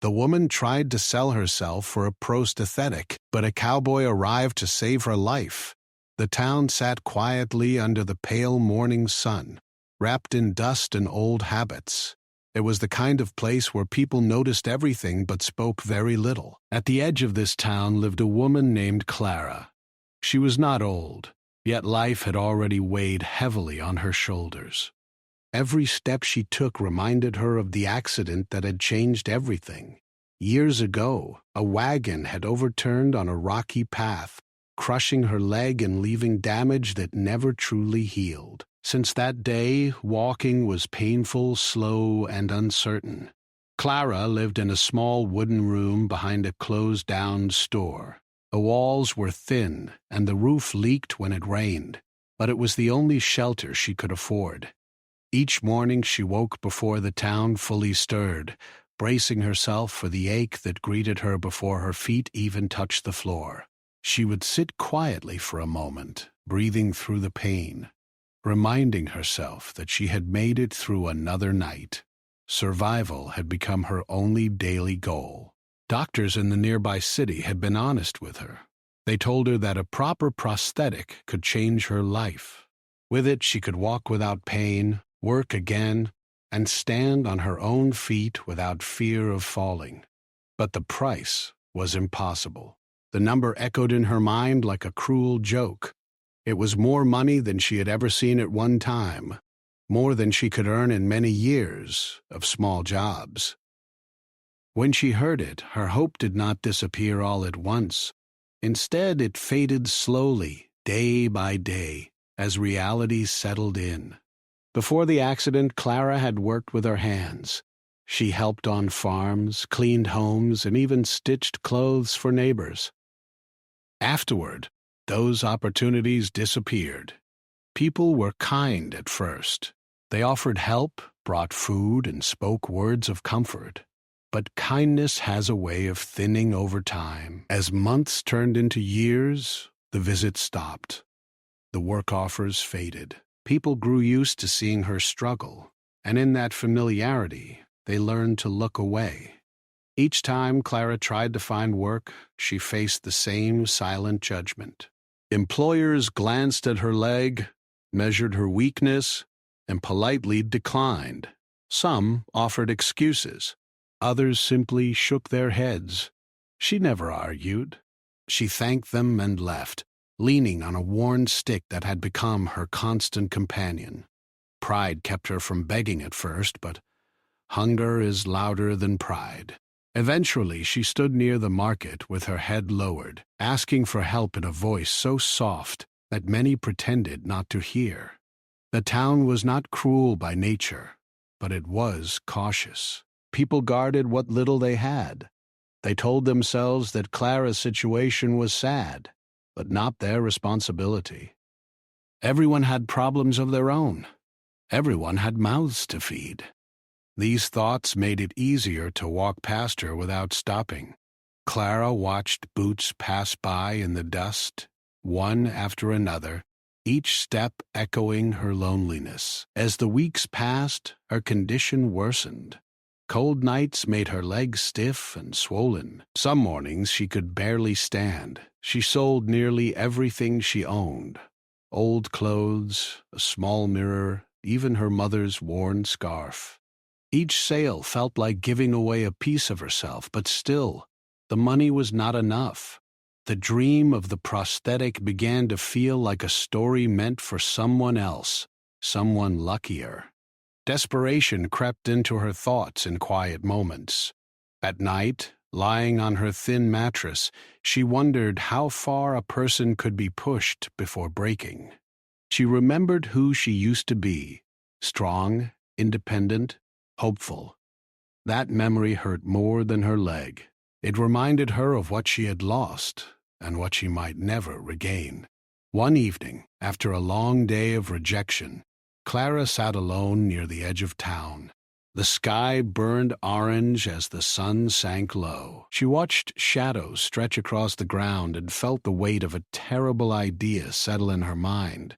The woman tried to sell herself for a prosthetic, but a cowboy arrived to save her life. The town sat quietly under the pale morning sun, wrapped in dust and old habits. It was the kind of place where people noticed everything but spoke very little. At the edge of this town lived a woman named Clara. She was not old, yet life had already weighed heavily on her shoulders. Every step she took reminded her of the accident that had changed everything. Years ago, a wagon had overturned on a rocky path, crushing her leg and leaving damage that never truly healed. Since that day, walking was painful, slow, and uncertain. Clara lived in a small wooden room behind a closed-down store. The walls were thin, and the roof leaked when it rained, but it was the only shelter she could afford. Each morning she woke before the town fully stirred, bracing herself for the ache that greeted her before her feet even touched the floor. She would sit quietly for a moment, breathing through the pain, reminding herself that she had made it through another night. Survival had become her only daily goal. Doctors in the nearby city had been honest with her. They told her that a proper prosthetic could change her life. With it, she could walk without pain, work again, and stand on her own feet without fear of falling. But the price was impossible. The number echoed in her mind like a cruel joke. It was more money than she had ever seen at one time, more than she could earn in many years of small jobs. When she heard it, her hope did not disappear all at once. Instead, it faded slowly, day by day, as reality settled in. Before the accident, Clara had worked with her hands. She helped on farms, cleaned homes, and even stitched clothes for neighbors. Afterward, those opportunities disappeared. People were kind at first. They offered help, brought food, and spoke words of comfort. But kindness has a way of thinning over time. As months turned into years, the visits stopped. The work offers faded. People grew used to seeing her struggle, and in that familiarity, they learned to look away. Each time Clara tried to find work, she faced the same silent judgment. Employers glanced at her leg, measured her weakness, and politely declined. Some offered excuses. Others simply shook their heads. She never argued. She thanked them and left, leaning on a worn stick that had become her constant companion. Pride kept her from begging at first, but hunger is louder than pride. Eventually, she stood near the market with her head lowered, asking for help in a voice so soft that many pretended not to hear. The town was not cruel by nature, but it was cautious. People guarded what little they had. They told themselves that Clara's situation was sad, but not their responsibility. Everyone had problems of their own. Everyone had mouths to feed. These thoughts made it easier to walk past her without stopping. Clara watched boots pass by in the dust, one after another, each step echoing her loneliness. As the weeks passed, her condition worsened. Cold nights made her legs stiff and swollen. Some mornings she could barely stand. She sold nearly everything she owned. Old clothes, a small mirror, even her mother's worn scarf. Each sale felt like giving away a piece of herself, but still, the money was not enough. The dream of the prosthetic began to feel like a story meant for someone else, someone luckier. Desperation crept into her thoughts in quiet moments. At night, lying on her thin mattress, she wondered how far a person could be pushed before breaking. She remembered who she used to be, strong, independent, hopeful. That memory hurt more than her leg. It reminded her of what she had lost and what she might never regain. One evening, after a long day of rejection, Clara sat alone near the edge of town. The sky burned orange as the sun sank low. She watched shadows stretch across the ground and felt the weight of a terrible idea settle in her mind.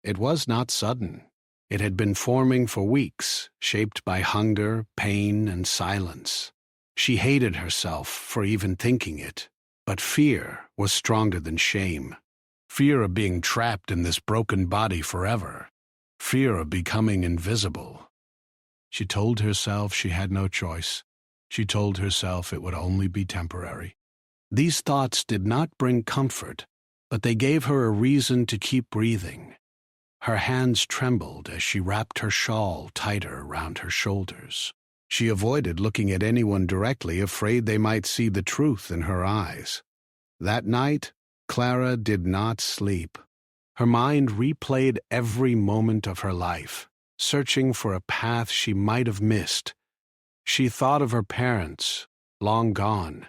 It was not sudden. It had been forming for weeks, shaped by hunger, pain, and silence. She hated herself for even thinking it, but fear was stronger than shame. Fear of being trapped in this broken body forever. Fear of becoming invisible. She told herself she had no choice. She told herself it would only be temporary. These thoughts did not bring comfort, but they gave her a reason to keep breathing. Her hands trembled as she wrapped her shawl tighter around her shoulders. She avoided looking at anyone directly, afraid they might see the truth in her eyes. That night, Clara did not sleep. Her mind replayed every moment of her life, searching for a path she might have missed. She thought of her parents, long gone,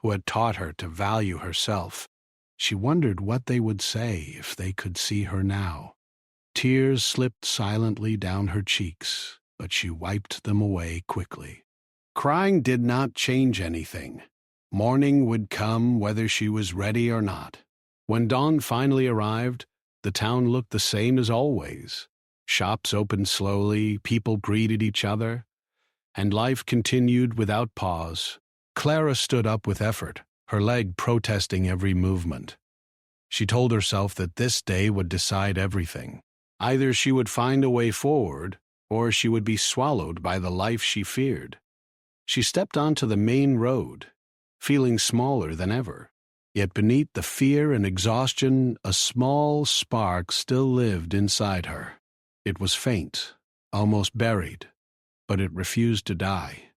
who had taught her to value herself. She wondered what they would say if they could see her now. Tears slipped silently down her cheeks, but she wiped them away quickly. Crying did not change anything. Morning would come whether she was ready or not. When dawn finally arrived, the town looked the same as always. Shops opened slowly, people greeted each other, and life continued without pause. Clara stood up with effort, her leg protesting every movement. She told herself that this day would decide everything. Either she would find a way forward, or she would be swallowed by the life she feared. She stepped onto the main road, feeling smaller than ever. Yet beneath the fear and exhaustion, a small spark still lived inside her. It was faint, almost buried, but it refused to die.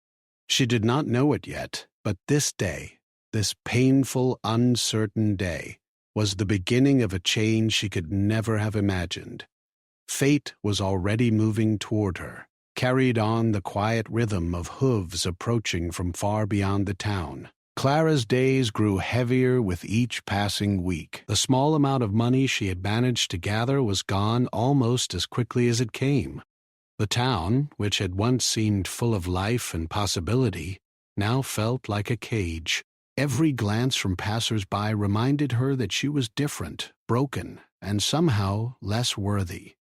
She did not know it yet, but this day, this painful, uncertain day, was the beginning of a change she could never have imagined. Fate was already moving toward her, carried on the quiet rhythm of hooves approaching from far beyond the town. Clara's days grew heavier with each passing week. The small amount of money she had managed to gather was gone almost as quickly as it came. The town, which had once seemed full of life and possibility, now felt like a cage. Every glance from passers-by reminded her that she was different, broken, and somehow less worthy.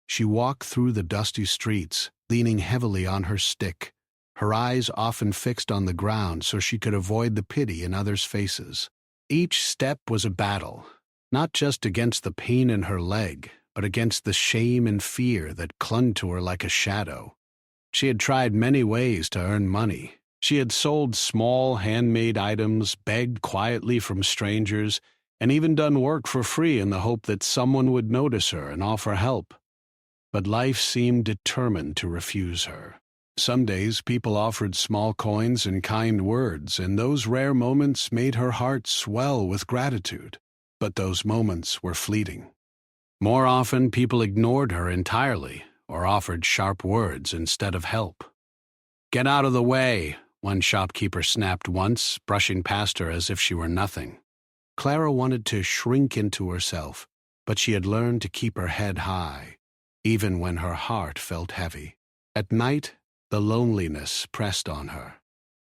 She walked through the dusty streets, leaning heavily on her stick, her eyes often fixed on the ground so she could avoid the pity in others' faces. Each step was a battle, not just against the pain in her leg, but against the shame and fear that clung to her like a shadow. She had tried many ways to earn money. She had sold small handmade items, begged quietly from strangers, and even done work for free in the hope that someone would notice her and offer help. But life seemed determined to refuse her. Some days people offered small coins and kind words, and those rare moments made her heart swell with gratitude. But those moments were fleeting. More often, people ignored her entirely or offered sharp words instead of help. "Get out of the way," one shopkeeper snapped once, brushing past her as if she were nothing. Clara wanted to shrink into herself, but she had learned to keep her head high, even when her heart felt heavy. At night, the loneliness pressed on her.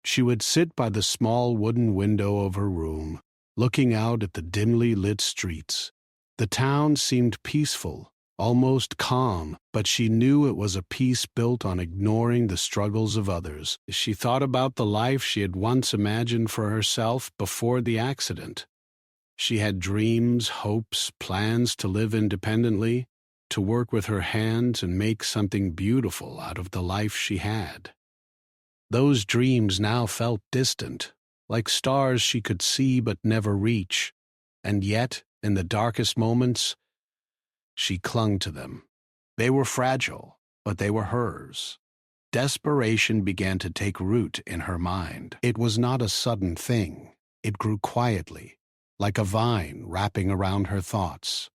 She would sit by the small wooden window of her room, looking out at the dimly lit streets. The town seemed peaceful, almost calm, but she knew it was a peace built on ignoring the struggles of others. She thought about the life she had once imagined for herself before the accident. She had dreams, hopes, plans to live independently, to work with her hands and make something beautiful out of the life she had. Those dreams now felt distant, like stars she could see but never reach, and yet, in the darkest moments, she clung to them. They were fragile, but they were hers. Desperation began to take root in her mind. It was not a sudden thing. It grew quietly, like a vine wrapping around her thoughts.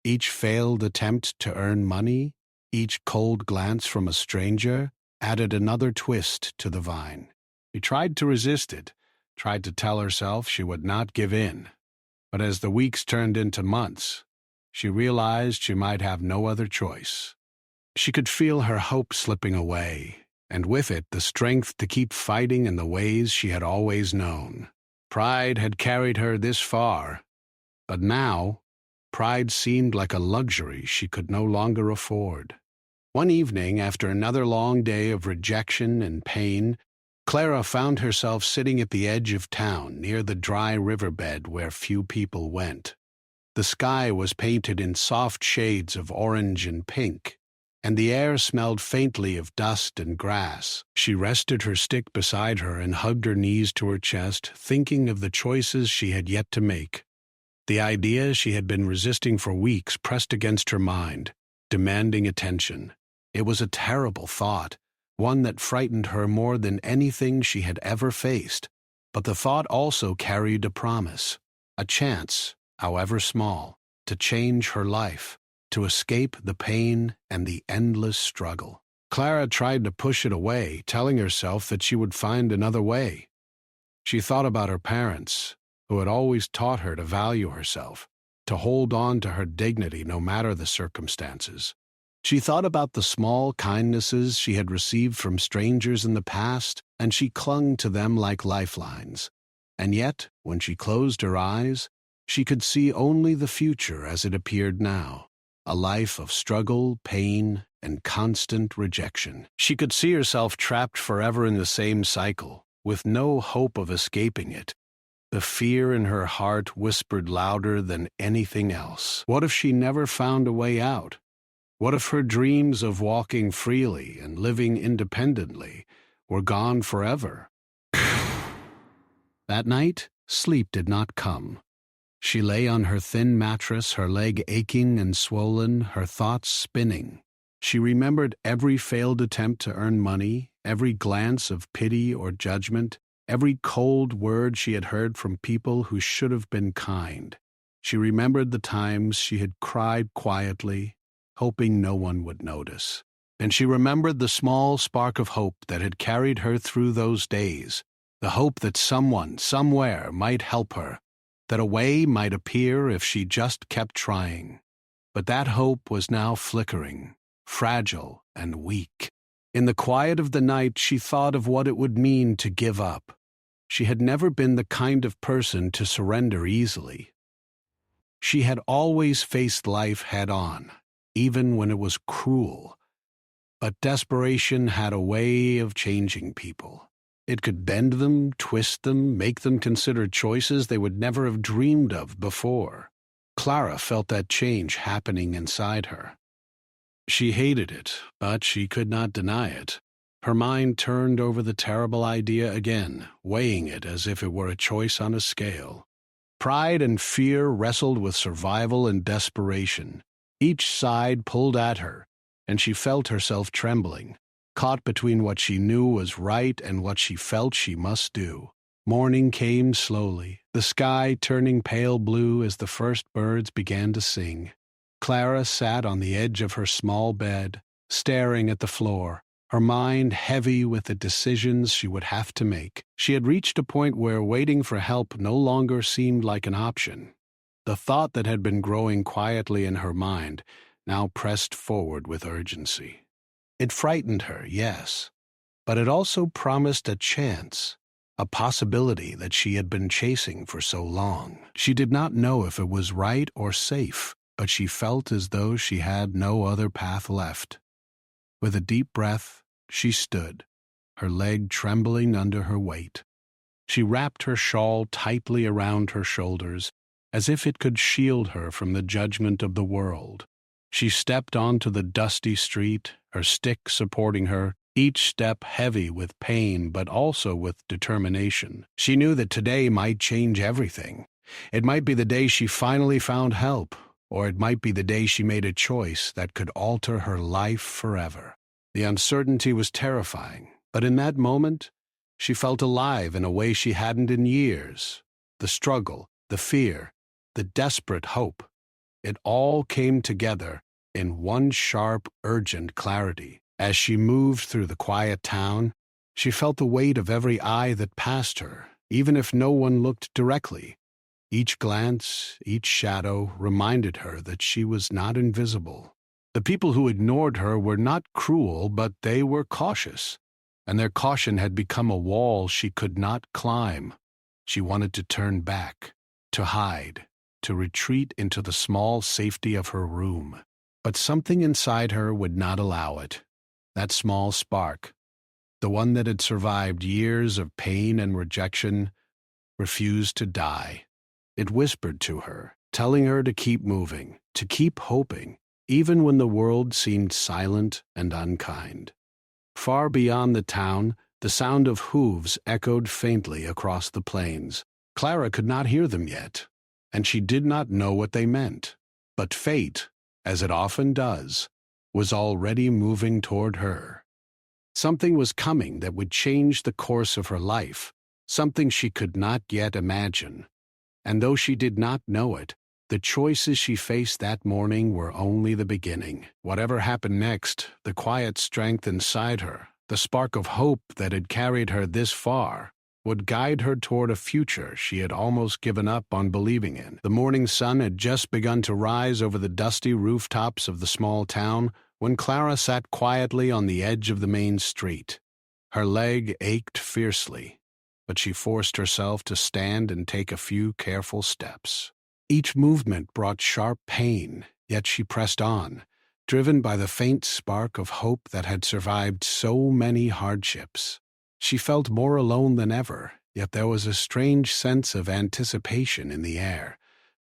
Each failed attempt to earn money, each cold glance from a stranger, added another twist to the vine. She tried to resist it, tried to tell herself she would not give in. But as the weeks turned into months, she realized she might have no other choice. She could feel her hope slipping away, and with it the strength to keep fighting in the ways she had always known. Pride had carried her this far, but now, pride seemed like a luxury she could no longer afford. One evening, after another long day of rejection and pain, Clara found herself sitting at the edge of town, near the dry riverbed where few people went. The sky was painted in soft shades of orange and pink, and the air smelled faintly of dust and grass. She rested her stick beside her and hugged her knees to her chest, thinking of the choices she had yet to make. The idea she had been resisting for weeks pressed against her mind, demanding attention. It was a terrible thought, one that frightened her more than anything she had ever faced. But the thought also carried a promise, a chance, however small, to change her life, to escape the pain and the endless struggle. Clara tried to push it away, telling herself that she would find another way. She thought about her parents, who had always taught her to value herself, to hold on to her dignity no matter the circumstances. She thought about the small kindnesses she had received from strangers in the past, and she clung to them like lifelines. And yet, when she closed her eyes, she could see only the future as it appeared now, a life of struggle, pain, and constant rejection. She could see herself trapped forever in the same cycle, with no hope of escaping it. The fear in her heart whispered louder than anything else. What if she never found a way out? What if her dreams of walking freely and living independently were gone forever? That night, sleep did not come. She lay on her thin mattress, her leg aching and swollen, her thoughts spinning. She remembered every failed attempt to earn money, every glance of pity or judgment, every cold word she had heard from people who should have been kind. She remembered the times she had cried quietly, hoping no one would notice. And she remembered the small spark of hope that had carried her through those days, the hope that someone, somewhere, might help her, that a way might appear if she just kept trying. But that hope was now flickering, fragile and weak. In the quiet of the night, she thought of what it would mean to give up. She had never been the kind of person to surrender easily. She had always faced life head-on, even when it was cruel. But desperation had a way of changing people. It could bend them, twist them, make them consider choices they would never have dreamed of before. Clara felt that change happening inside her. She hated it, but she could not deny it. Her mind turned over the terrible idea again, weighing it as if it were a choice on a scale. Pride and fear wrestled with survival and desperation. Each side pulled at her, and she felt herself trembling, caught between what she knew was right and what she felt she must do. Morning came slowly, the sky turning pale blue as the first birds began to sing. Clara sat on the edge of her small bed, staring at the floor, her mind heavy with the decisions she would have to make. She had reached a point where waiting for help no longer seemed like an option. The thought that had been growing quietly in her mind now pressed forward with urgency. It frightened her, yes, but it also promised a chance, a possibility that she had been chasing for so long. She did not know if it was right or safe, but she felt as though she had no other path left. With a deep breath, she stood, her leg trembling under her weight. She wrapped her shawl tightly around her shoulders, as if it could shield her from the judgment of the world. She stepped onto the dusty street, her stick supporting her, each step heavy with pain but also with determination. She knew that today might change everything. It might be the day she finally found help, or it might be the day she made a choice that could alter her life forever. The uncertainty was terrifying, but in that moment, she felt alive in a way she hadn't in years. The struggle, the fear, the desperate hope. It all came together in one sharp, urgent clarity. As she moved through the quiet town, she felt the weight of every eye that passed her, even if no one looked directly. Each glance, each shadow reminded her that she was not invisible. The people who ignored her were not cruel, but they were cautious, and their caution had become a wall she could not climb. She wanted to turn back, to hide, to retreat into the small safety of her room. But something inside her would not allow it. That small spark, the one that had survived years of pain and rejection, refused to die. It whispered to her, telling her to keep moving, to keep hoping, even when the world seemed silent and unkind. Far beyond the town, the sound of hooves echoed faintly across the plains. Clara could not hear them yet, and she did not know what they meant. But fate, as it often does, was already moving toward her. Something was coming that would change the course of her life, something she could not yet imagine. And though she did not know it, the choices she faced that morning were only the beginning. Whatever happened next, the quiet strength inside her, the spark of hope that had carried her this far, would guide her toward a future she had almost given up on believing in. The morning sun had just begun to rise over the dusty rooftops of the small town when Clara sat quietly on the edge of the main street. Her leg ached fiercely, but she forced herself to stand and take a few careful steps. Each movement brought sharp pain, yet she pressed on, driven by the faint spark of hope that had survived so many hardships. She felt more alone than ever, yet there was a strange sense of anticipation in the air,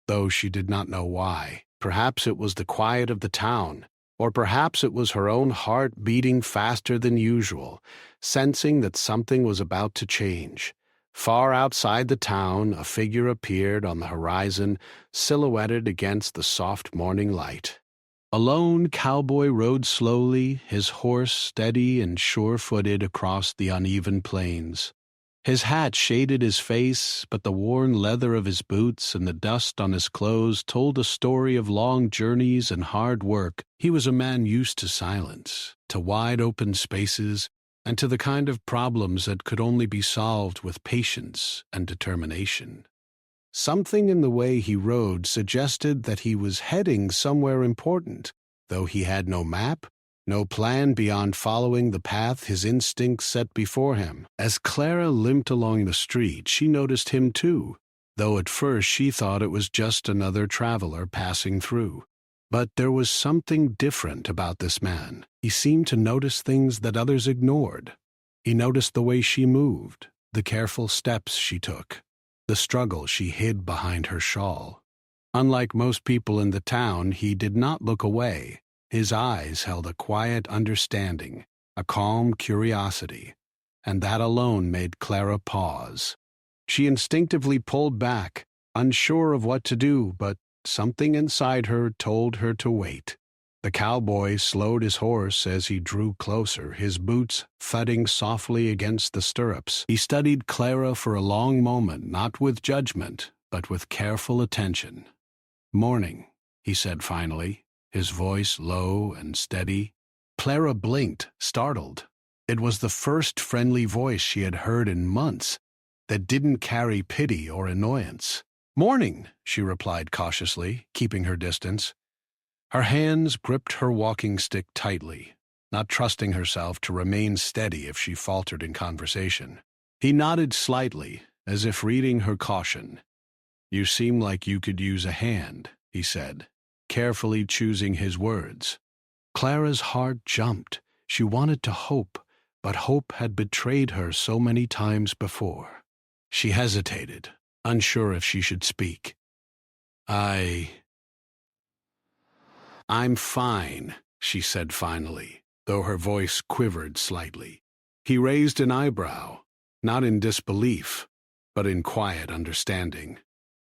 though she did not know why. Perhaps it was the quiet of the town, or perhaps it was her own heart beating faster than usual, sensing that something was about to change. Far outside the town, a figure appeared on the horizon, silhouetted against the soft morning light. A lone cowboy rode slowly, his horse steady and sure-footed across the uneven plains. His hat shaded his face, but the worn leather of his boots and the dust on his clothes told a story of long journeys and hard work. He was a man used to silence, to wide-open spaces, and to the kind of problems that could only be solved with patience and determination. Something in the way he rode suggested that he was heading somewhere important, though he had no map, no plan beyond following the path his instincts set before him. As Clara limped along the street, she noticed him too, though at first she thought it was just another traveler passing through. But there was something different about this man. He seemed to notice things that others ignored. He noticed the way she moved, the careful steps she took, the struggle she hid behind her shawl. Unlike most people in the town, he did not look away. His eyes held a quiet understanding, a calm curiosity, and that alone made Clara pause. She instinctively pulled back, unsure of what to do, but something inside her told her to wait. The cowboy slowed his horse as he drew closer, his boots thudding softly against the stirrups. He studied Clara for a long moment, not with judgment, but with careful attention. "Morning," he said finally, his voice low and steady. Clara blinked, startled. It was the first friendly voice she had heard in months that didn't carry pity or annoyance. "Morning," she replied cautiously, keeping her distance. Her hands gripped her walking stick tightly, not trusting herself to remain steady if she faltered in conversation. He nodded slightly, as if reading her caution. "You seem like you could use a hand," he said, carefully choosing his words. Clara's heart jumped. She wanted to hope, but hope had betrayed her so many times before. She hesitated, unsure if she should speak. "I'm fine," she said finally, though her voice quivered slightly. He raised an eyebrow, not in disbelief, but in quiet understanding.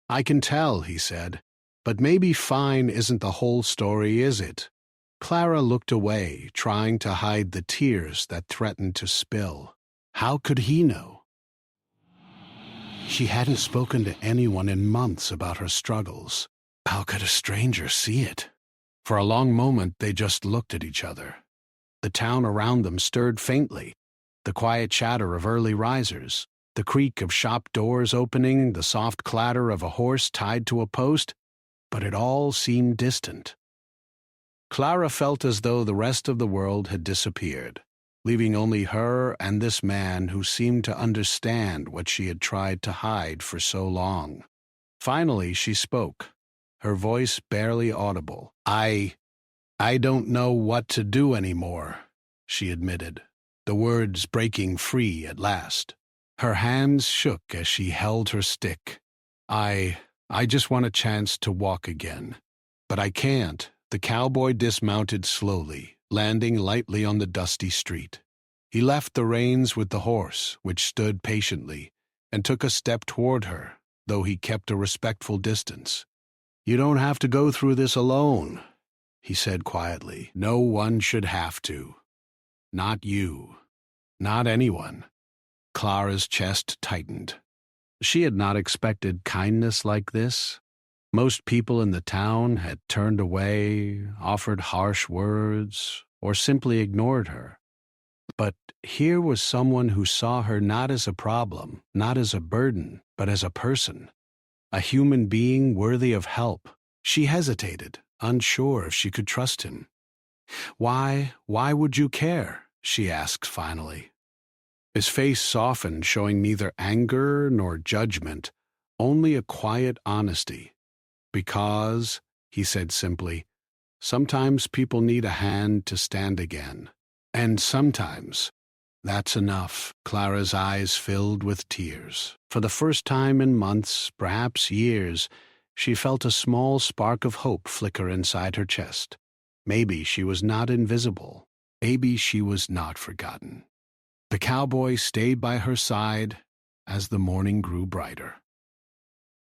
"I can tell," he said, "but maybe fine isn't the whole story, is it?" Clara looked away, trying to hide the tears that threatened to spill. How could he know? She hadn't spoken to anyone in months about her struggles. How could a stranger see it? For a long moment they just looked at each other. The town around them stirred faintly, the quiet chatter of early risers, the creak of shop doors opening, the soft clatter of a horse tied to a post, but it all seemed distant. Clara felt as though the rest of the world had disappeared, leaving only her and this man who seemed to understand what she had tried to hide for so long. Finally she spoke, her voice barely audible. I don't know what to do anymore," she admitted. the words breaking free at last. Her hands shook as she held her stick. I just want a chance to walk again. But I can't." The cowboy dismounted slowly, landing lightly on the dusty street. He left the reins with the horse, which stood patiently, and took a step toward her, though he kept a respectful distance. "You don't have to go through this alone," he said quietly. "No one should have to. Not you. Not anyone." Clara's chest tightened. She had not expected kindness like this. Most people in the town had turned away, offered harsh words, or simply ignored her. But here was someone who saw her not as a problem, not as a burden, but as a person, a human being worthy of help. She hesitated, unsure if she could trust him. Why would you care?" she asked finally. His face softened, showing neither anger nor judgment, only a quiet honesty. "Because," he said simply, "sometimes people need a hand to stand again. And sometimes that's enough." Clara's eyes filled with tears. For the first time in months, perhaps years, she felt a small spark of hope flicker inside her chest. Maybe she was not invisible. Maybe she was not forgotten. The cowboy stayed by her side as the morning grew brighter.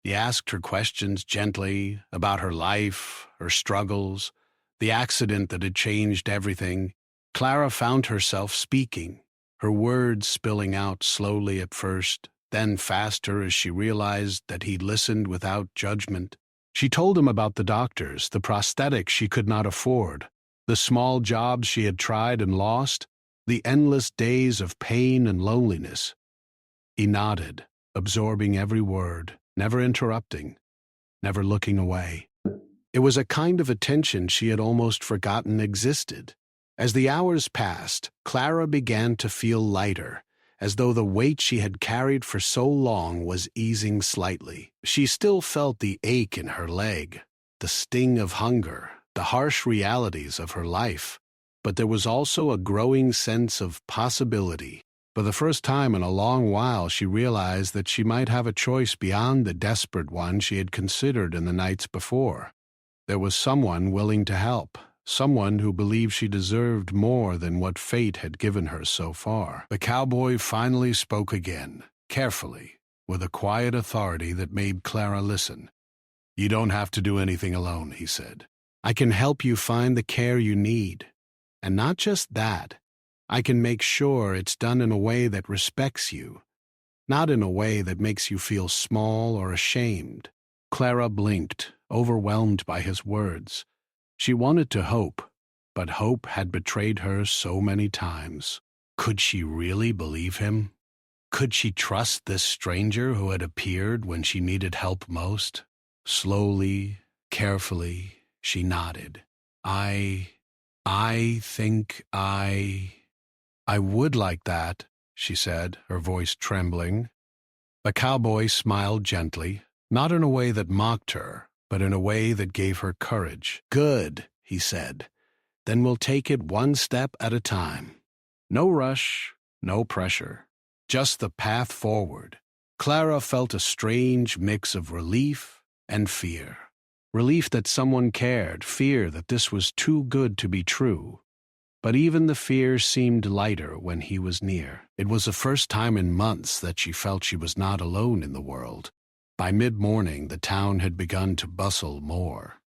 He asked her questions gently about her life, her struggles, the accident that had changed everything. Clara found herself speaking, her words spilling out slowly at first, then faster as she realized that he listened without judgment. She told him about the doctors, the prosthetic she could not afford, the small jobs she had tried and lost, the endless days of pain and loneliness. He nodded, absorbing every word, never interrupting, never looking away. It was a kind of attention she had almost forgotten existed. As the hours passed, Clara began to feel lighter, as though the weight she had carried for so long was easing slightly. She still felt the ache in her leg, the sting of hunger, the harsh realities of her life, but there was also a growing sense of possibility. For the first time in a long while, she realized that she might have a choice beyond the desperate one she had considered in the nights before. There was someone willing to help, someone who believed she deserved more than what fate had given her so far. The cowboy finally spoke again, carefully, with a quiet authority that made Clara listen. "You don't have to do anything alone," he said. "I can help you find the care you need. And not just that, I can make sure it's done in a way that respects you, not in a way that makes you feel small or ashamed." Clara blinked, overwhelmed by his words. She wanted to hope, but hope had betrayed her so many times. Could she really believe him? Could she trust this stranger who had appeared when she needed help most? Slowly, carefully, she nodded. I think I would like that," she said, her voice trembling. The cowboy smiled gently, not in a way that mocked her, but in a way that gave her courage. "Good," he said. "Then we'll take it one step at a time. No rush, no pressure, just the path forward." Clara felt a strange mix of relief and fear. Relief that someone cared, fear that this was too good to be true. But even the fear seemed lighter when he was near. It was the first time in months that she felt she was not alone in the world. By mid-morning, the town had begun to bustle more.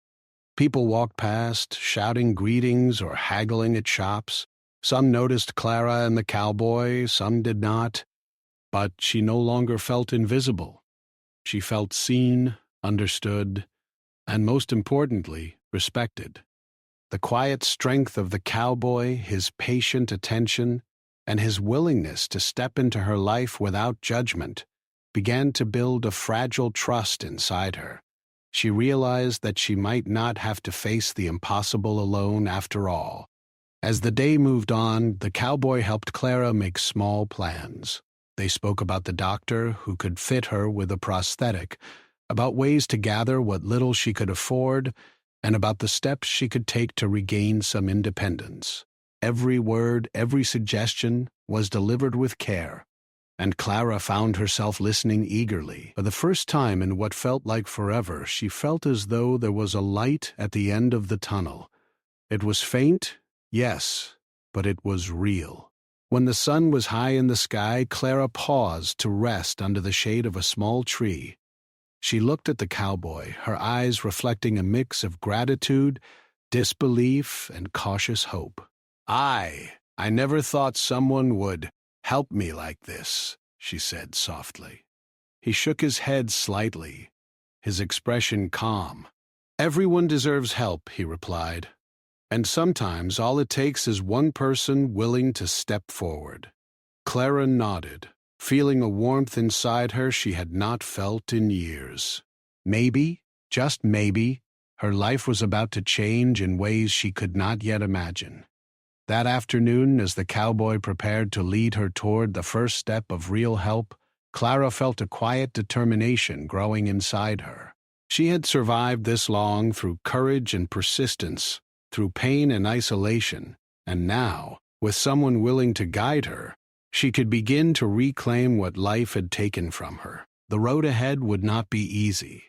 People walked past, shouting greetings or haggling at shops. Some noticed Clara and the cowboy, some did not. But she no longer felt invisible. She felt seen, understood, and most importantly, respected. The quiet strength of the cowboy, his patient attention, and his willingness to step into her life without judgment began to build a fragile trust inside her. She realized that she might not have to face the impossible alone after all. As the day moved on, the cowboy helped Clara make small plans. They spoke about the doctor who could fit her with a prosthetic, about ways to gather what little she could afford, and about the steps she could take to regain some independence. Every word, every suggestion was delivered with care, and Clara found herself listening eagerly. For the first time in what felt like forever, she felt as though there was a light at the end of the tunnel. It was faint, yes, but it was real. When the sun was high in the sky, Clara paused to rest under the shade of a small tree. She looked at the cowboy, her eyes reflecting a mix of gratitude, disbelief, and cautious hope. I never thought someone would help me like this," she said softly. He shook his head slightly, his expression calm. "Everyone deserves help," he replied. "And sometimes all it takes is one person willing to step forward." Clara nodded, feeling a warmth inside her she had not felt in years. Maybe, just maybe, her life was about to change in ways she could not yet imagine. That afternoon, as the cowboy prepared to lead her toward the first step of real help, Clara felt a quiet determination growing inside her. She had survived this long through courage and persistence, through pain and isolation, and now, with someone willing to guide her, she could begin to reclaim what life had taken from her. The road ahead would not be easy,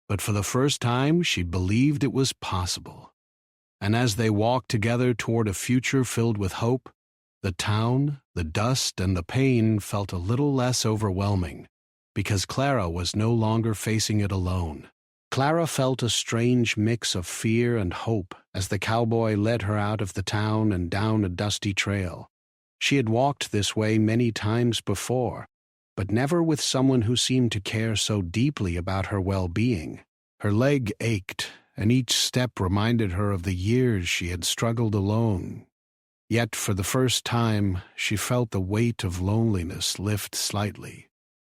but for the first time she believed it was possible. And as they walked together toward a future filled with hope, the town, the dust, and the pain felt a little less overwhelming, because Clara was no longer facing it alone. Clara felt a strange mix of fear and hope as the cowboy led her out of the town and down a dusty trail. She had walked this way many times before, but never with someone who seemed to care so deeply about her well-being. Her leg ached, and each step reminded her of the years she had struggled alone. Yet for the first time, she felt the weight of loneliness lift slightly.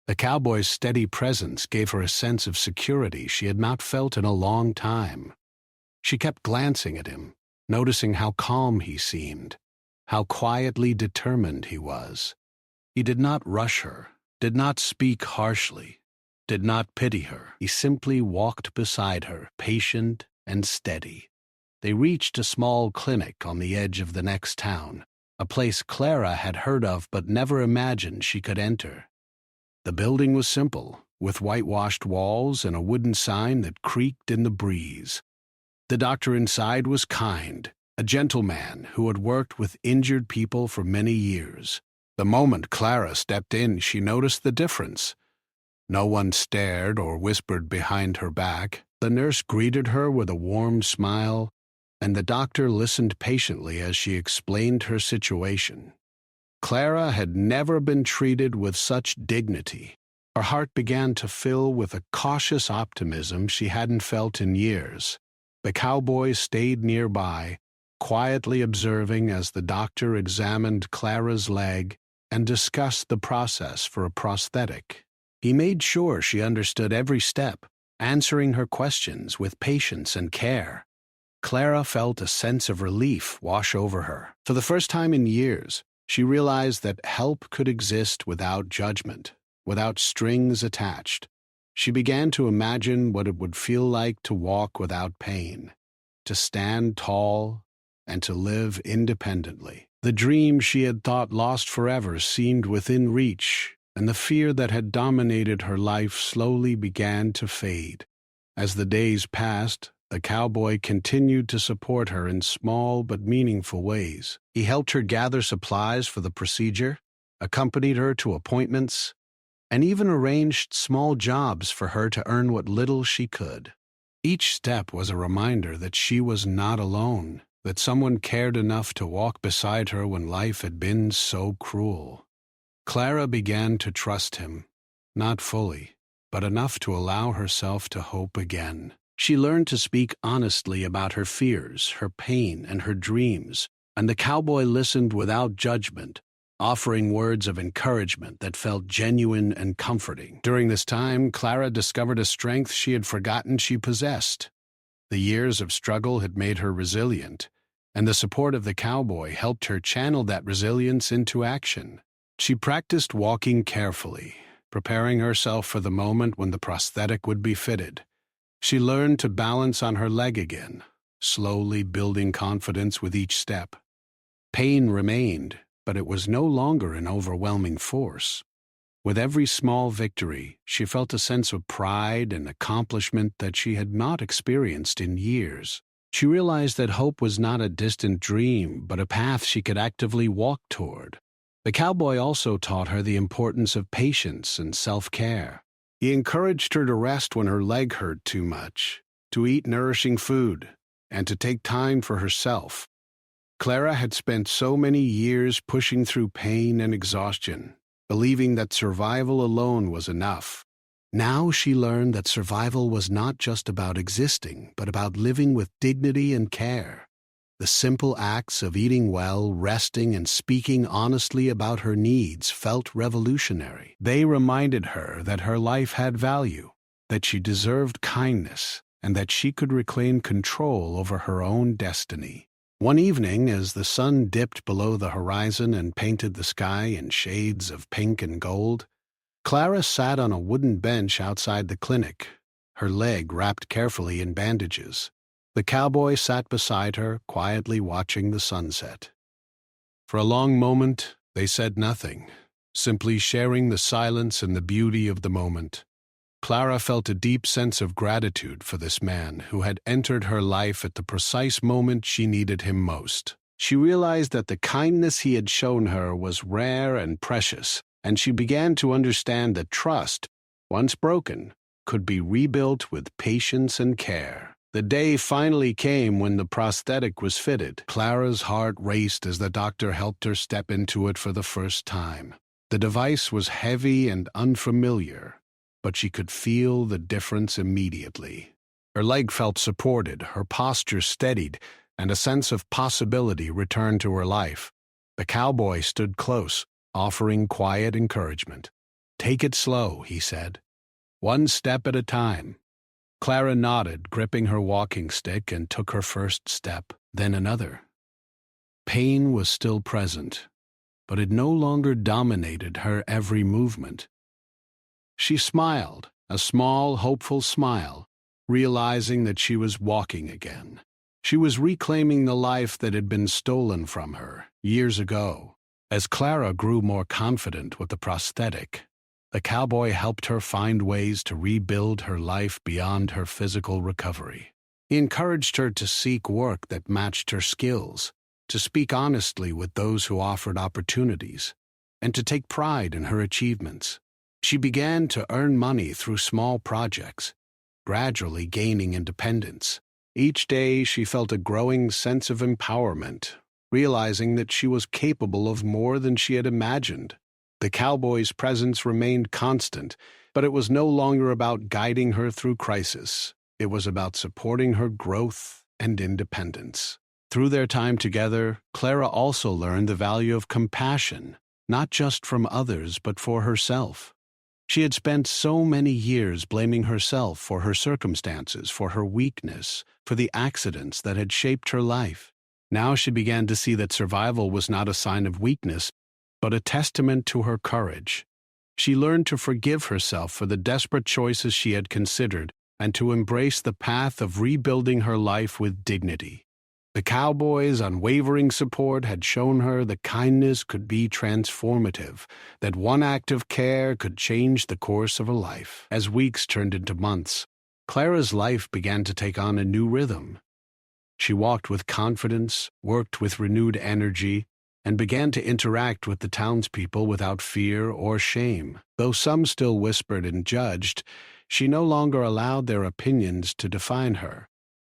The cowboy's steady presence gave her a sense of security she had not felt in a long time. She kept glancing at him, noticing how calm he seemed, how quietly determined he was. He did not rush her, did not speak harshly, did not pity her. He simply walked beside her, patient and steady. They reached a small clinic on the edge of the next town, a place Clara had heard of but never imagined she could enter. The building was simple, with whitewashed walls and a wooden sign that creaked in the breeze. The doctor inside was kind, a gentleman who had worked with injured people for many years. The moment Clara stepped in, she noticed the difference. No one stared or whispered behind her back. The nurse greeted her with a warm smile, and the doctor listened patiently as she explained her situation. Clara had never been treated with such dignity. Her heart began to fill with a cautious optimism she hadn't felt in years. The cowboy stayed nearby, quietly observing as the doctor examined Clara's leg and discussed the process for a prosthetic. He made sure she understood every step, answering her questions with patience and care. Clara felt a sense of relief wash over her. For the first time in years, she realized that help could exist without judgment, without strings attached. She began to imagine what it would feel like to walk without pain, to stand tall, and to live independently. The dream she had thought lost forever seemed within reach, and the fear that had dominated her life slowly began to fade. As the days passed, the cowboy continued to support her in small but meaningful ways. He helped her gather supplies for the procedure, accompanied her to appointments, and even arranged small jobs for her to earn what little she could. Each step was a reminder that she was not alone, that someone cared enough to walk beside her when life had been so cruel. Clara began to trust him, not fully, but enough to allow herself to hope again. She learned to speak honestly about her fears, her pain, and her dreams, and the cowboy listened without judgment, offering words of encouragement that felt genuine and comforting. During this time, Clara discovered a strength she had forgotten she possessed. The years of struggle had made her resilient, and the support of the cowboy helped her channel that resilience into action. She practiced walking carefully, preparing herself for the moment when the prosthetic would be fitted. She learned to balance on her leg again, slowly building confidence with each step. Pain remained, but it was no longer an overwhelming force. With every small victory, she felt a sense of pride and accomplishment that she had not experienced in years. She realized that hope was not a distant dream, but a path she could actively walk toward. The cowboy also taught her the importance of patience and self-care. He encouraged her to rest when her leg hurt too much, to eat nourishing food, and to take time for herself. Clara had spent so many years pushing through pain and exhaustion, believing that survival alone was enough. Now she learned that survival was not just about existing, but about living with dignity and care. The simple acts of eating well, resting, and speaking honestly about her needs felt revolutionary. They reminded her that her life had value, that she deserved kindness, and that she could reclaim control over her own destiny. One evening, as the sun dipped below the horizon and painted the sky in shades of pink and gold, Clara sat on a wooden bench outside the clinic, her leg wrapped carefully in bandages. The cowboy sat beside her, quietly watching the sunset. For a long moment, they said nothing, simply sharing the silence and the beauty of the moment. Clara felt a deep sense of gratitude for this man who had entered her life at the precise moment she needed him most. She realized that the kindness he had shown her was rare and precious, and she began to understand that trust, once broken, could be rebuilt with patience and care. The day finally came when the prosthetic was fitted. Clara's heart raced as the doctor helped her step into it for the first time. The device was heavy and unfamiliar, but she could feel the difference immediately. Her leg felt supported, her posture steadied, and a sense of possibility returned to her life. The cowboy stood close, offering quiet encouragement. "Take it slow," he said. "One step at a time." Clara nodded, gripping her walking stick, and took her first step, then another. Pain was still present, but it no longer dominated her every movement. She smiled, a small, hopeful smile, realizing that she was walking again. She was reclaiming the life that had been stolen from her years ago. As Clara grew more confident with the prosthetic, the cowboy helped her find ways to rebuild her life beyond her physical recovery. He encouraged her to seek work that matched her skills, to speak honestly with those who offered opportunities, and to take pride in her achievements. She began to earn money through small projects, gradually gaining independence. Each day she felt a growing sense of empowerment, realizing that she was capable of more than she had imagined. The cowboy's presence remained constant, but it was no longer about guiding her through crisis. It was about supporting her growth and independence. Through their time together, Clara also learned the value of compassion, not just from others but for herself. She had spent so many years blaming herself for her circumstances, for her weakness, for the accidents that had shaped her life. Now she began to see that survival was not a sign of weakness, but a testament to her courage. She learned to forgive herself for the desperate choices she had considered and to embrace the path of rebuilding her life with dignity. The cowboy's unwavering support had shown her that kindness could be transformative, that one act of care could change the course of a life. As weeks turned into months, Clara's life began to take on a new rhythm. She walked with confidence, worked with renewed energy, and began to interact with the townspeople without fear or shame. Though some still whispered and judged, she no longer allowed their opinions to define her.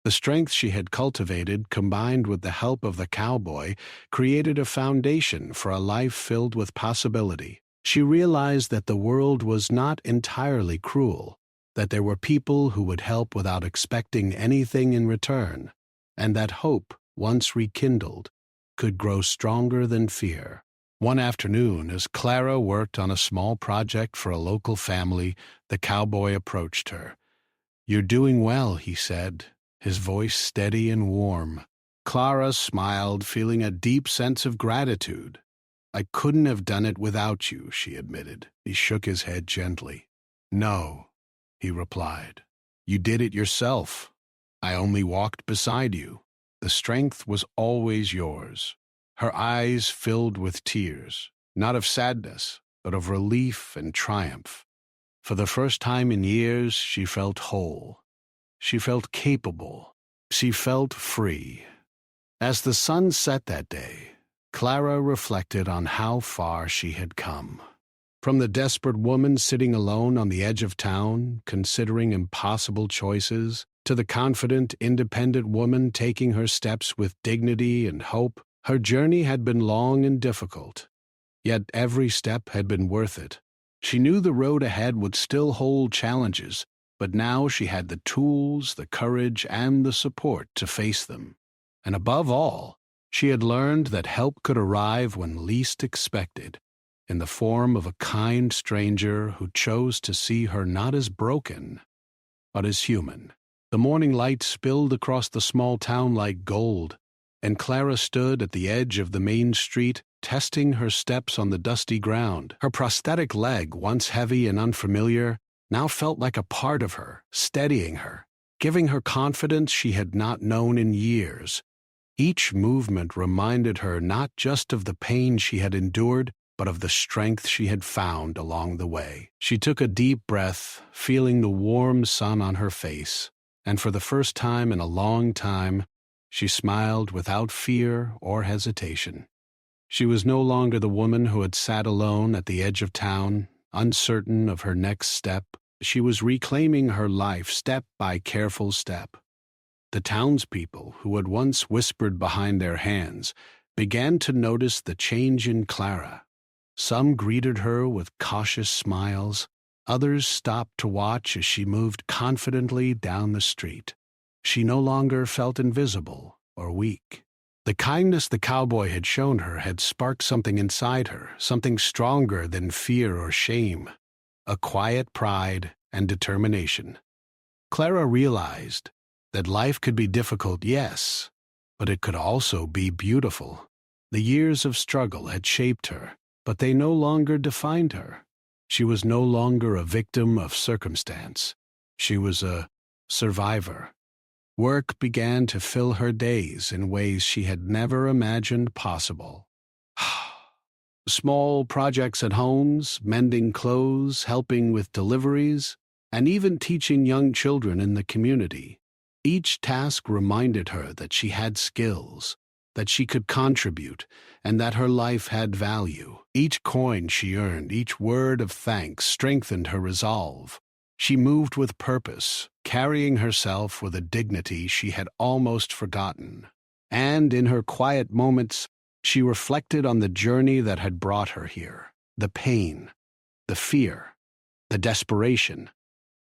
The strength she had cultivated, combined with the help of the cowboy, created a foundation for a life filled with possibility. She realized that the world was not entirely cruel, that there were people who would help without expecting anything in return, and that hope, once rekindled, could grow stronger than fear. One afternoon, as Clara worked on a small project for a local family, the cowboy approached her. "You're doing well," he said, his voice steady and warm. Clara smiled, feeling a deep sense of gratitude. "I couldn't have done it without you," she admitted. He shook his head gently. "No," he replied. "You did it yourself. I only walked beside you. The strength was always yours." Her eyes filled with tears, not of sadness, but of relief and triumph. For the first time in years, she felt whole. She felt capable. She felt free. As the sun set that day, Clara reflected on how far she had come. From the desperate woman sitting alone on the edge of town, considering impossible choices, to the confident, independent woman taking her steps with dignity and hope, her journey had been long and difficult. Yet every step had been worth it. She knew the road ahead would still hold challenges, but now she had the tools, the courage, and the support to face them. And above all, she had learned that help could arrive when least expected, in the form of a kind stranger who chose to see her not as broken, but as human. The morning light spilled across the small town like gold, and Clara stood at the edge of the main street, testing her steps on the dusty ground. Her prosthetic leg, once heavy and unfamiliar, now felt like a part of her, steadying her, giving her confidence she had not known in years. Each movement reminded her not just of the pain she had endured, but of the strength she had found along the way. She took a deep breath, feeling the warm sun on her face, and for the first time in a long time, she smiled without fear or hesitation. She was no longer the woman who had sat alone at the edge of town, uncertain of her next step. She was reclaiming her life step by careful step. The townspeople, who had once whispered behind their hands, began to notice the change in Clara. Some greeted her with cautious smiles. Others stopped to watch as she moved confidently down the street. She no longer felt invisible or weak. The kindness the cowboy had shown her had sparked something inside her, something stronger than fear or shame, a quiet pride and determination. Clara realized that life could be difficult, yes, but it could also be beautiful. The years of struggle had shaped her, but they no longer defined her. She was no longer a victim of circumstance. She was a survivor. Work began to fill her days in ways she had never imagined possible. Small projects at homes, mending clothes, helping with deliveries, and even teaching young children in the community. Each task reminded her that she had skills, that she could contribute, and that her life had value. Each coin she earned, each word of thanks strengthened her resolve. She moved with purpose, carrying herself with a dignity she had almost forgotten. And in her quiet moments, she reflected on the journey that had brought her here, the pain, the fear, the desperation,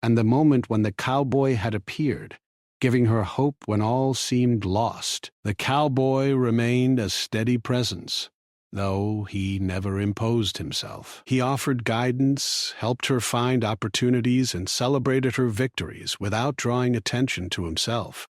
and the moment when the cowboy had appeared, giving her hope when all seemed lost. The cowboy remained a steady presence, though he never imposed himself. He offered guidance, helped her find opportunities, and celebrated her victories without drawing attention to himself.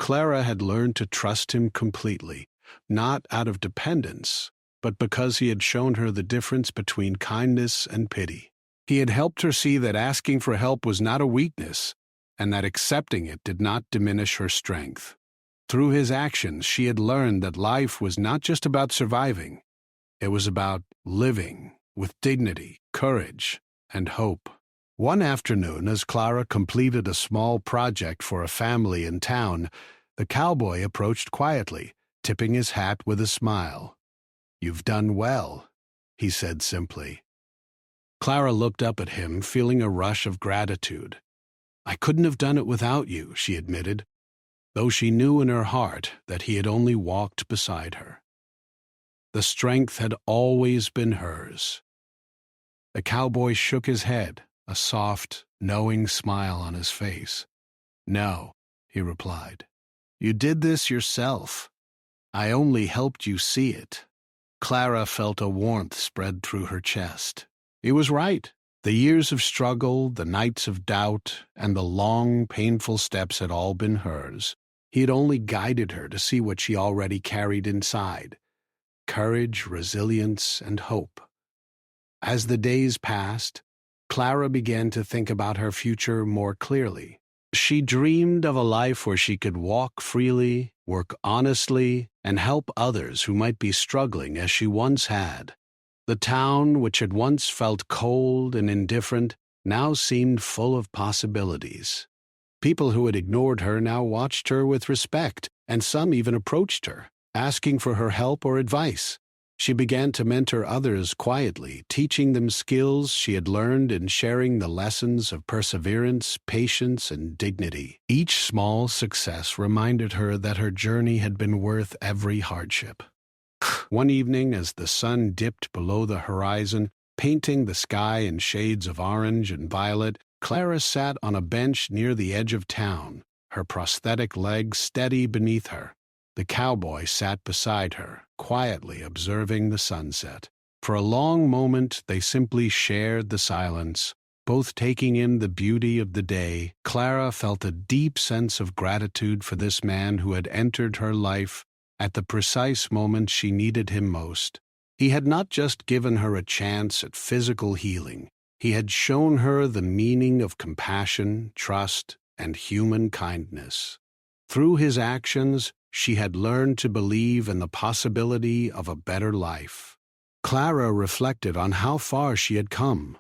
Clara had learned to trust him completely, not out of dependence, but because he had shown her the difference between kindness and pity. He had helped her see that asking for help was not a weakness, and that accepting it did not diminish her strength. Through his actions, she had learned that life was not just about surviving. It was about living with dignity, courage, and hope. One afternoon, as Clara completed a small project for a family in town, the cowboy approached quietly, tipping his hat with a smile. "You've done well," he said simply. Clara looked up at him, feeling a rush of gratitude. "I couldn't have done it without you," she admitted, though she knew in her heart that he had only walked beside her. The strength had always been hers. The cowboy shook his head, a soft, knowing smile on his face. "No," he replied. "You did this yourself. I only helped you see it." Clara felt a warmth spread through her chest. He was right. The years of struggle, the nights of doubt, and the long, painful steps had all been hers. He had only guided her to see what she already carried inside: courage, resilience, and hope. As the days passed, Clara began to think about her future more clearly. She dreamed of a life where she could walk freely, work honestly, and help others who might be struggling as she once had. The town, which had once felt cold and indifferent, now seemed full of possibilities. People who had ignored her now watched her with respect, and some even approached her, asking for her help or advice. She began to mentor others quietly, teaching them skills she had learned and sharing the lessons of perseverance, patience, and dignity. Each small success reminded her that her journey had been worth every hardship. One evening, as the sun dipped below the horizon, painting the sky in shades of orange and violet, Clara sat on a bench near the edge of town, her prosthetic legs steady beneath her. The cowboy sat beside her, quietly observing the sunset. For a long moment they simply shared the silence, both taking in the beauty of the day. Clara felt a deep sense of gratitude for this man who had entered her life at the precise moment she needed him most. He had not just given her a chance at physical healing, he had shown her the meaning of compassion, trust, and human kindness. Through his actions, she had learned to believe in the possibility of a better life. Clara reflected on how far she had come.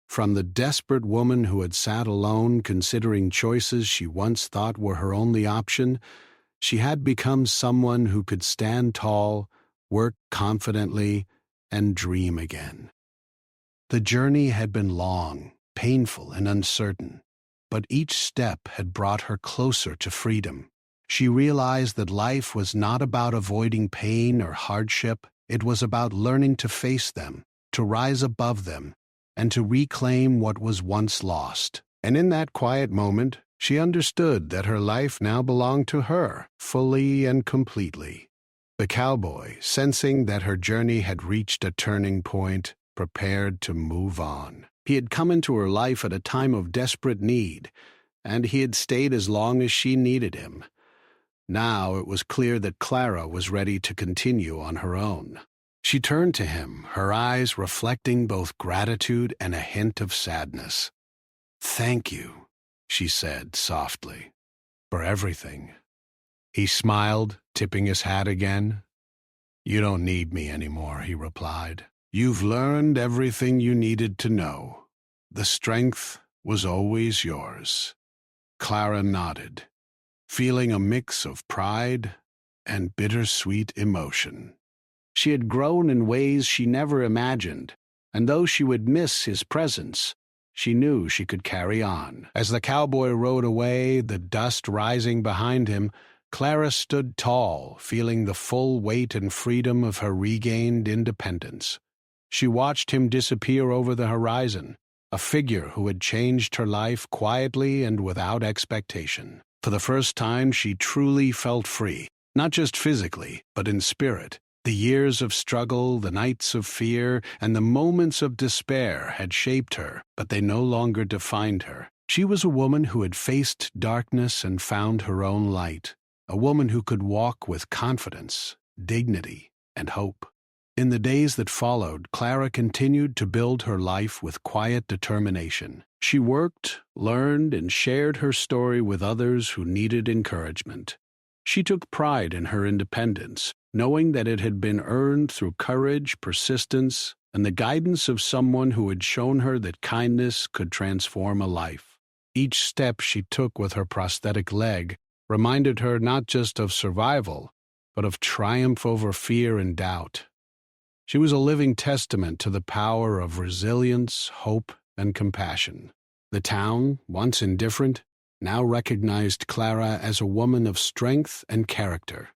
From the desperate woman who had sat alone considering choices she once thought were her only option, she had become someone who could stand tall, work confidently, and dream again. The journey had been long, painful, and uncertain, but each step had brought her closer to freedom. She realized that life was not about avoiding pain or hardship, it was about learning to face them, to rise above them, and to reclaim what was once lost. And in that quiet moment, she understood that her life now belonged to her, fully and completely. The cowboy, sensing that her journey had reached a turning point, prepared to move on. He had come into her life at a time of desperate need, and he had stayed as long as she needed him. Now it was clear that Clara was ready to continue on her own. She turned to him, her eyes reflecting both gratitude and a hint of sadness. "Thank you," she said softly, "for everything." He smiled, tipping his hat again. "You don't need me anymore," he replied. "You've learned everything you needed to know. The strength was always yours." Clara nodded, feeling a mix of pride and bittersweet emotion. She had grown in ways she never imagined, and though she would miss his presence, she knew she could carry on. As the cowboy rode away, the dust rising behind him, Clara stood tall, feeling the full weight and freedom of her regained independence. She watched him disappear over the horizon, a figure who had changed her life quietly and without expectation. For the first time, she truly felt free, not just physically, but in spirit. The years of struggle, the nights of fear, and the moments of despair had shaped her, but they no longer defined her. She was a woman who had faced darkness and found her own light, a woman who could walk with confidence, dignity, and hope. In the days that followed, Clara continued to build her life with quiet determination. She worked, learned, and shared her story with others who needed encouragement. She took pride in her independence, knowing that it had been earned through courage, persistence, and the guidance of someone who had shown her that kindness could transform a life. Each step she took with her prosthetic leg reminded her not just of survival, but of triumph over fear and doubt. She was a living testament to the power of resilience, hope, and compassion. The town, once indifferent, now recognized Clara as a woman of strength and character.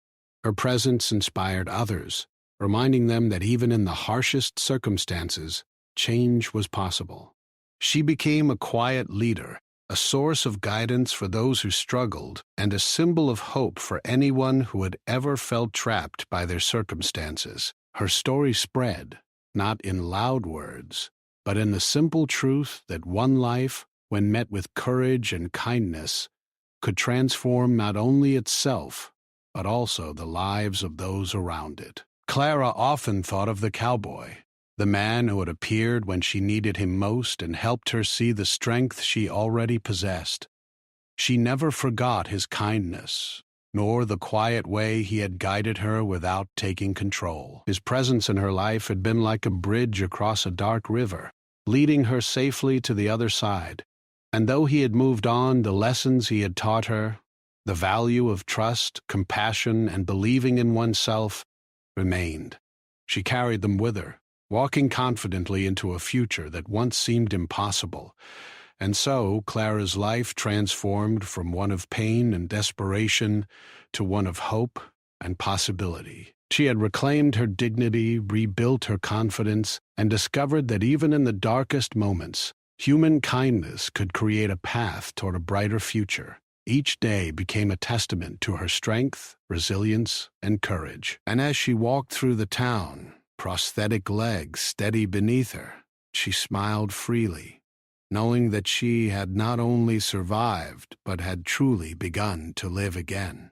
Her presence inspired others, reminding them that even in the harshest circumstances, change was possible. She became a quiet leader, a source of guidance for those who struggled, and a symbol of hope for anyone who had ever felt trapped by their circumstances. Her story spread, not in loud words, but in the simple truth that one life, when met with courage and kindness, could transform not only itself, but also the lives of those around it. Clara often thought of the cowboy, the man who had appeared when she needed him most and helped her see the strength she already possessed. She never forgot his kindness, nor the quiet way he had guided her without taking control. His presence in her life had been like a bridge across a dark river, leading her safely to the other side. And though he had moved on, the lessons he had taught her, the value of trust, compassion, and believing in oneself, remained. She carried them with her, walking confidently into a future that once seemed impossible. And so Clara's life transformed from one of pain and desperation to one of hope and possibility. She had reclaimed her dignity, rebuilt her confidence, and discovered that even in the darkest moments, human kindness could create a path toward a brighter future. Each day became a testament to her strength, resilience, and courage. And as she walked through the town, prosthetic legs steady beneath her, she smiled freely, knowing that she had not only survived, but had truly begun to live again.